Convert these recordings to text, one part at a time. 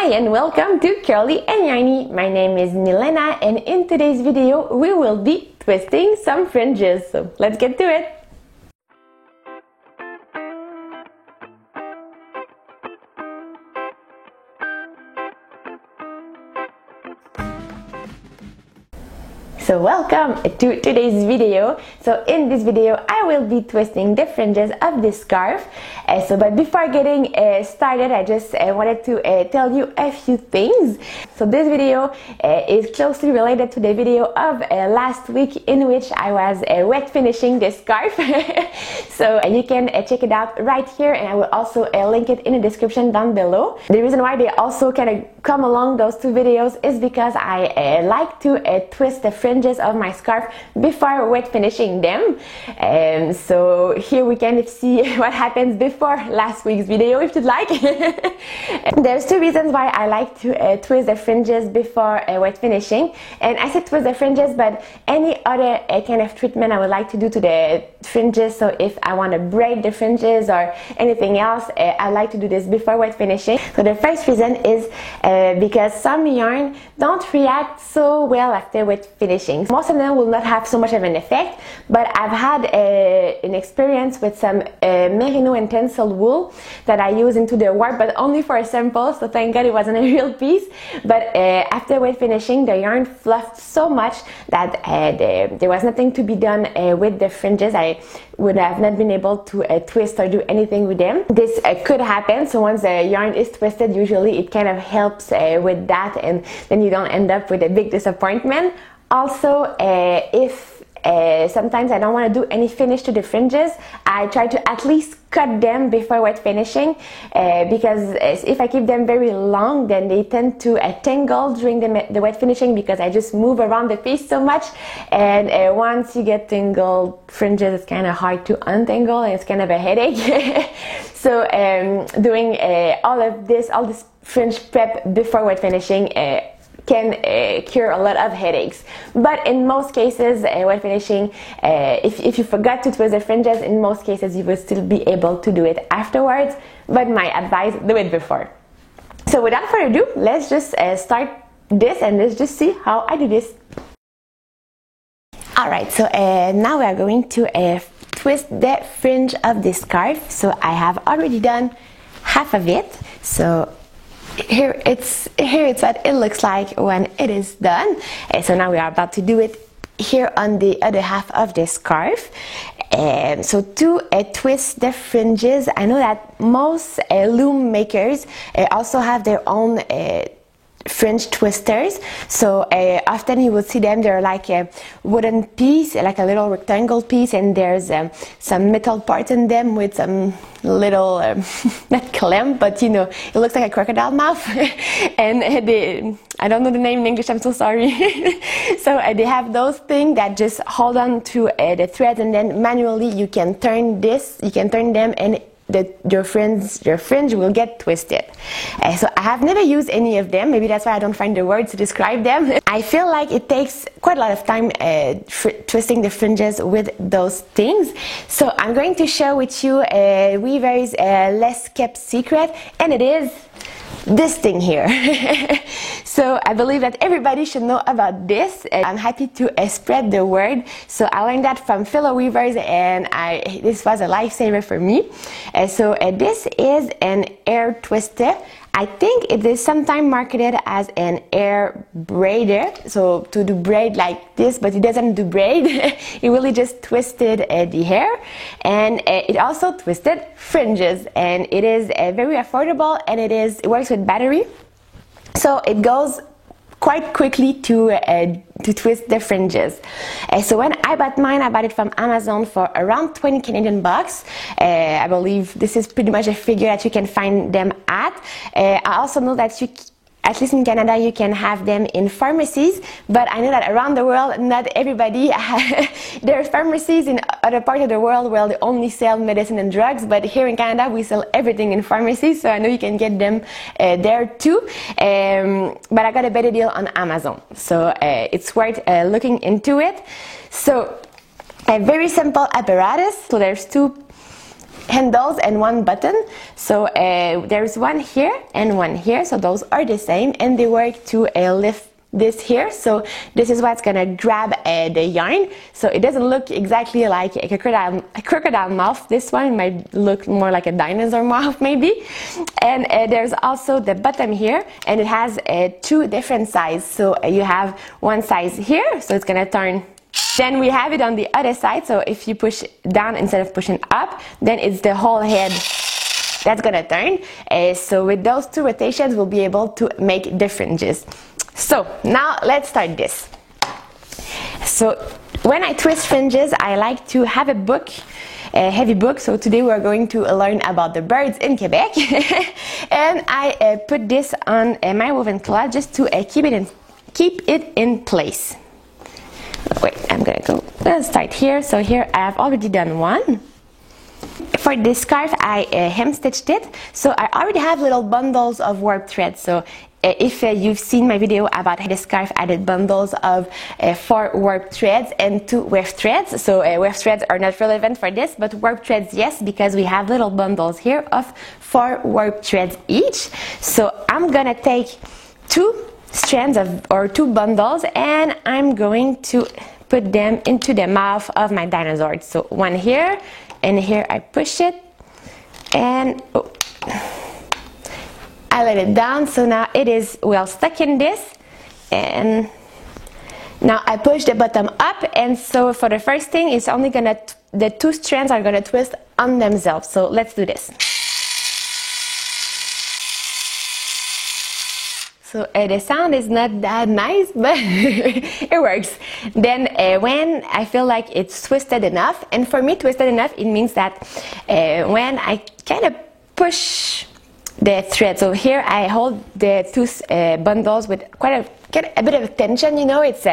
Hi and welcome to Curly and Yarny. My name is Milena and in today's video we will be twisting some fringes. So let's get to it. So welcome to today's video. So in this video I will be twisting the fringes of this scarf. But before getting started, I just wanted to tell you a few things. So this video is closely related to the video of last week in which I was wet finishing this scarf. So you can check it out right here, and I will also link it in the description down below. The reason why they also kind of come along those two videos is because I like to twist the fringes of my scarf before wet finishing them. So here we can see what happens before last week's video if you'd like. There's two reasons why I like to twist the fringes before wet finishing. And I said twist the fringes, but any other kind of treatment I would like to do to the fringes. So if I want to braid the fringes or anything else, I like to do this before wet finishing. So the first reason is because some yarn don't react so well after wet finishing. Most of them will not have so much of an effect, but I've had an experience with some merino and tencel wool that I use into the warp, but only for a sample, so thank God it wasn't a real piece. But after wet finishing, the yarn fluffed so much that there was nothing to be done with the fringes. I would have not been able to twist or do anything with them. This could happen, so once the yarn is twisted, usually it kind of helps with that, and then you don't end up with a big disappointment. Also, if sometimes I don't want to do any finish to the fringes, I try to at least cut them before wet finishing, because if I keep them very long, then they tend to tangle during the wet finishing, because I just move around the piece so much, and once you get tangled fringes, it's kind of hard to untangle and it's kind of a headache. So doing all this fringe prep before wet finishing can cure a lot of headaches. But in most cases, wet finishing, if you forgot to twist the fringes, in most cases you will still be able to do it afterwards. But my advice, do it before. So without further ado, let's just start this, and let's just see how I do this. Alright, so now we are going to twist the fringe of this scarf. So I have already done half of it. So here it's what it looks like when it is done. So now we are about to do it here on the other half of the scarf. So to twist the fringes, I know that most loom makers also have their own fringe twisters. So often you will see them, they're like a wooden piece, like a little rectangle piece, and there's some metal parts in them with some little not clamp, but you know, it looks like a crocodile mouth. And I don't know the name in English, I'm so sorry. So they have those things that just hold on to the threads, and then manually you can turn them, and your fringe will get twisted. So I have never used any of them. Maybe that's why I don't find the words to describe them. I feel like it takes quite a lot of time twisting the fringes with those things. So I'm going to share with you Weaver's less kept secret, and it is this thing here. So I believe that everybody should know about this. I'm happy to spread the word. So I learned that from fellow weavers, and this was a lifesaver for me. So this is an air twister. I think it is sometimes marketed as an air braider, so to do braid like this, but it doesn't do braid. It really just twisted the hair, and it also twisted fringes, and it is very affordable, and it works with battery, so it goes quite quickly to twist the fringes. So when I bought mine, I bought it from Amazon for around 20 Canadian bucks. I believe this is pretty much a figure that you can find them at. I also know that at least in Canada, you can have them in pharmacies, but I know that around the world, not everybody there are pharmacies in other parts of the world where they only sell medicine and drugs, but here in Canada, we sell everything in pharmacies, so I know you can get them there too. But I got a better deal on Amazon, so it's worth looking into it. So a very simple apparatus. So there's two handles and one button. So there's one here and one here, so those are the same, and they work to lift this here. So this is what's gonna grab the yarn, so it doesn't look exactly like a crocodile mouth. This one might look more like a dinosaur mouth maybe. And there's also the bottom here, and it has two different sizes. So you have one size here, so it's gonna turn. Then we have it on the other side, so if you push down instead of pushing up, then it's the whole head that's gonna turn. So with those two rotations, we'll be able to make different fringes. So now let's start this. So when I twist fringes, I like to have a book, a heavy book. So today we're going to learn about the birds in Quebec. And I put this on my woven cloth just to keep it in place. Wait, let's start here. So here I've already done one. For this scarf, I hem stitched it. So I already have little bundles of warp thread. So if you've seen my video about the scarf, I did bundles of 4 warp threads and 2 weft threads. So weft threads are not relevant for this, but warp threads yes, because we have little bundles here of 4 warp threads each. So I'm gonna take 2 strands or 2 bundles, and I'm going to put them into the mouth of my dinosaur. So one here, and here I push it, and I let it down, so now it is well stuck in this, and now I push the bottom up, and so for the first thing, it's only gonna, the 2 strands are gonna twist on themselves. So let's do this. So the sound is not that nice, but it works. Then when I feel like it's twisted enough, and for me twisted enough, it means that when I kind of push the thread. So here I hold the 2 bundles with quite a bit of tension, you know, it's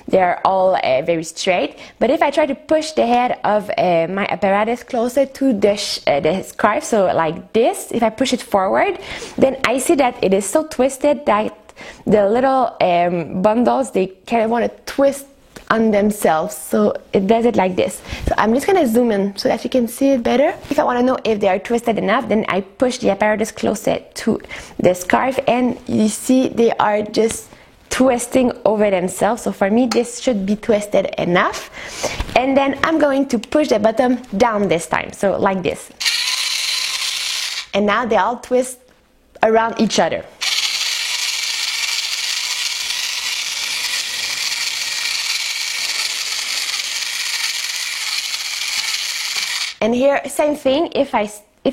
they're all very straight. But if I try to push the head of my apparatus closer to the scarf, so like this, if I push it forward, then I see that it is so twisted that the little bundles, they kind of want to twist on themselves, so it does it like this. So I'm just gonna zoom in so that you can see it better. If I want to know if they are twisted enough, then I push the apparatus closer to the scarf, and you see they are just twisting over themselves. So for me, this should be twisted enough. And then I'm going to push the bottom down this time, so like this. And now they all twist around each other. And here, same thing, if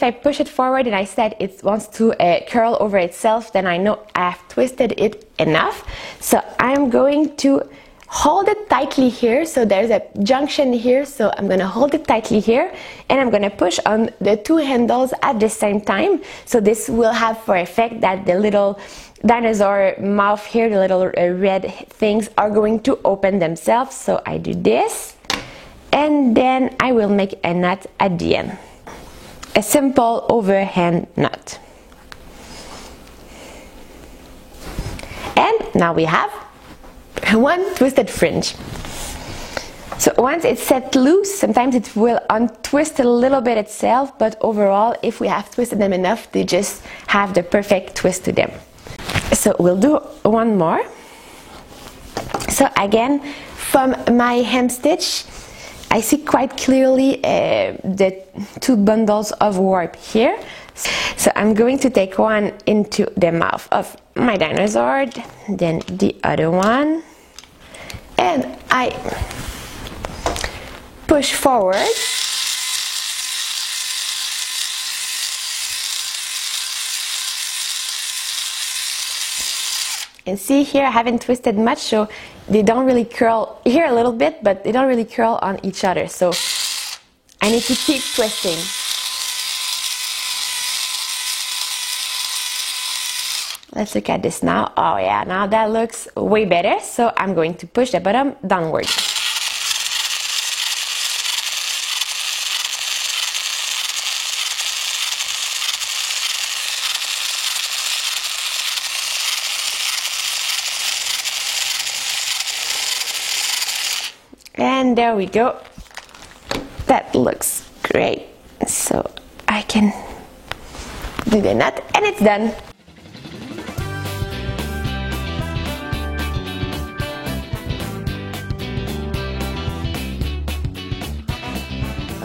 I push it forward and I said it wants to curl over itself, then I know I have twisted it enough. So I'm going to hold it tightly here. So there's a junction here, so I'm going to hold it tightly here, and I'm going to push on the 2 handles at the same time. So this will have for effect that the little dinosaur mouth here, the little red things, are going to open themselves. So I do this, and then I will make a knot at the end. A simple overhand knot. And now we have one twisted fringe. So once it's set loose, sometimes it will untwist a little bit itself, but overall, if we have twisted them enough, they just have the perfect twist to them. So we'll do one more. So again, from my hem stitch, I see quite clearly the 2 bundles of warp here. So I'm going to take one into the mouth of my dinosaur, then the other one, and I push forward. And see here, I haven't twisted much, so they don't really curl here a little bit, but they don't really curl on each other. So I need to keep twisting. Let's look at this now. Oh yeah, now that looks way better. So I'm going to push the bottom downward. And there we go. That looks great. So I can do the knot, and it's done.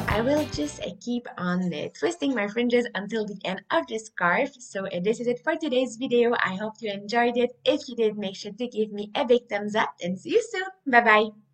I will just keep on twisting my fringes until the end of the scarf. So this is it for today's video. I hope you enjoyed it. If you did, make sure to give me a big thumbs up and see you soon. Bye bye.